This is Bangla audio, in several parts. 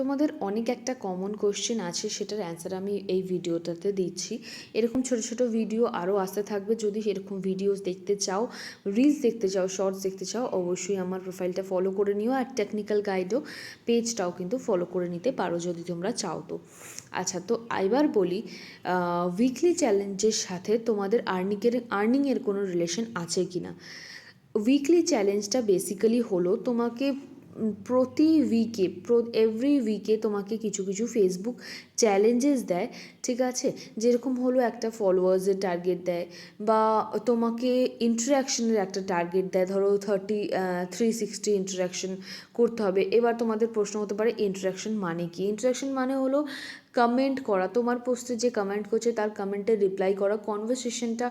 তোমাদের অনেক একটা কমন কোশ্চেন আছে, সেটার অ্যান্সার আমি এই ভিডিওটাতে দিচ্ছি। এরকম ছোট ছোট ভিডিও আরও আসতে থাকবে। যদি এরকম ভিডিওস দেখতে চাও, রিলস দেখতে চাও, শর্টস দেখতে চাও, অবশ্যই আমার প্রোফাইলটা ফলো করে নিও। আর টেকনিক্যাল গাইডও পেজটাও কিন্তু ফলো করে নিতে পারো যদি তোমরা চাও তো। আচ্ছা, তো এবার বলি, উইকলি চ্যালেঞ্জের সাথে তোমাদের আর্নিংয়ের কোনো রিলেশন আছে কি না। উইকলি চ্যালেঞ্জটা বেসিক্যালি হলো তোমাকে প্রতি উইকে এভরি উইকে তোমাকে কিছু কিছু ফেসবুক চ্যালেঞ্জেস দেয়, ঠিক আছে। যেরকম হলো একটা ফলোয়ার্সের টার্গেট দেয়, বা তোমাকে ইন্টারাকশনের একটা টার্গেট দেয়। ধরো 360 ইন্টারাকশন করতে হবে। এবার তোমাদের প্রশ্ন হতে পারে ইন্টারাকশন মানে কি। ইন্টারাকশন মানে হলো কমেন্ট করা, তোমার পোস্টে যে কমেন্ট করছে তার কমেন্টে রিপ্লাই করা, কনভারসেশনটা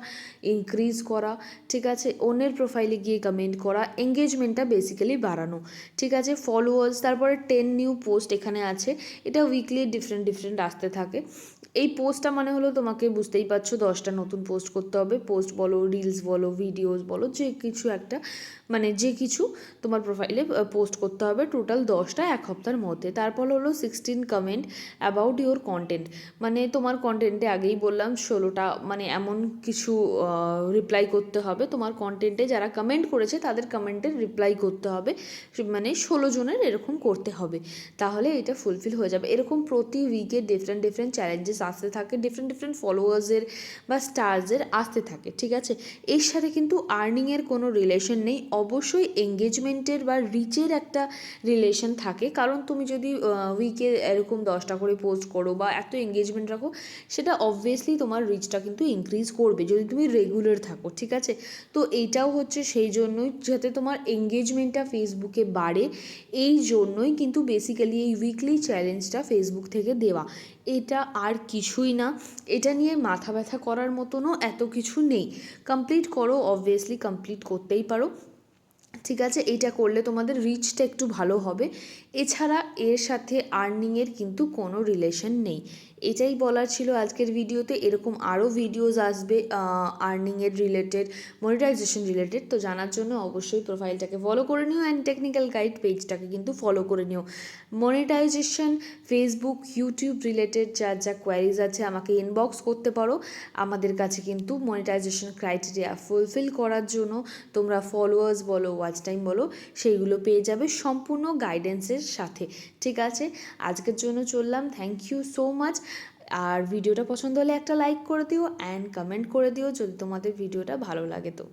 ইনক্রিজ করা, ঠিক আছে। অন্যের প্রোফাইলে গিয়ে কমেন্ট করা, এঙ্গেজমেন্টটা বেসিক্যালি বাড়ানো, ঠিক আছে। ফলোয়ার্স, তারপরে 10 নিউ পোস্ট এখানে আছে। এটা উইকলি ডিফারেন্ট আসতে থাকে। এই পোস্টটা মানে হলো তোমাকে বুঝতেই পারছো 10টা নতুন পোস্ট করতে হবে। পোস্ট বলো, রিলস বলো, ভিডিওস বলো, যে কিছু একটা মানে যে কিছু তোমার প্রোফাইলে পোস্ট করতে হবে, টোটাল 10টা এক সপ্তাহের মধ্যে। তারপর হলো 16 কমেন্ট অ্যাবাউট ইওর কন্টেন্ট, মানে তোমার কন্টেন্টে আগেই বললাম 16টা মানে এমন কিছু রিপ্লাই করতে হবে। তোমার কন্টেন্টে যারা কমেন্ট করেছে তাদের কমেন্টের রিপ্লাই করতে হবে, মানে 16 জনের এরকম করতে হবে, তাহলে এটা ফুলফিল হয়ে যাবে। এরকম প্রতি উইকে ডিফারেন্ট চ্যালেঞ্জেস আসতে থাকে, ডিফারেন্ট ফলোয়ার্সের বা স্টার্সের আসতে থাকে, ঠিক আছে। এর সাথে কিন্তু আর্নিংয়ের কোনো রিলেশন নেই, অবশ্যই এঙ্গেজমেন্টের বা রিচের একটা রিলেশন থাকে। কারণ তুমি যদি উইকে এরকম 10টা করে পোস্ট করো বা এত এঙ্গেজমেন্ট রাখো, সেটা অবভিয়াসলি তোমার রিচটা কিন্তু ইনক্রিজ করবে যদি তুমি রেগুলার থাকো, ঠিক আছে। তো এইটাও হচ্ছে সেই জন্যই, যাতে তোমার এঙ্গেজমেন্টটা ফেসবুকে বাড়ে, এই জন্যই কিন্তু বেসিক্যালি এই উইকলি চ্যালেঞ্জটা ফেসবুক থেকে দেওয়া। এটা আর কিছুই না, এটা নিয়ে মাথা ব্যথা করার মতনও এত কিছু নেই। কমপ্লিট করো, অবভিয়াসলি কমপ্লিট করতেই পারো, ঠিক আছে। এইটা করলে তোমাদের রিচটা একটু ভালো হবে। এছাড়া এর সাথে আর্নিংয়ের কিন্তু কোনো রিলেশন নেই। এটাই বলার ছিল আজকের ভিডিওতে। এরকম আরও ভিডিওস আসবে আর্নিংয়ের রিলেটেড, মনিটাইজেশন রিলেটেড। তো জানার জন্য অবশ্যই প্রোফাইলটাকে ফলো করে নিও, অ্যান্ড টেকনিক্যাল গাইড পেজটাকে কিন্তু ফলো করে নিও। মনিটাইজেশন, ফেসবুক, ইউটিউব রিলেটেড যা যা কোয়ারিজ আছে আমাকে ইনবক্স করতে পারো। আমাদের কাছে কিন্তু মনিটাইজেশন ক্রাইটেরিয়া ফুলফিল করার জন্য তোমরা ফলোয়ার্স বলো, ওয়াচ টাইম বলো, সেইগুলো পেয়ে যাবে সম্পূর্ণ গাইডেন্সের সাথে, ঠিক আছে। আজকের জন্য চললাম, থ্যাংক ইউ সো মাচ। আর ভিডিওটা পছন্দ হলে একটা লাইক করে দিও, অ্যান্ড কমেন্ট করে দিও যদি তোমাদের ভিডিওটা ভালো লাগে তো।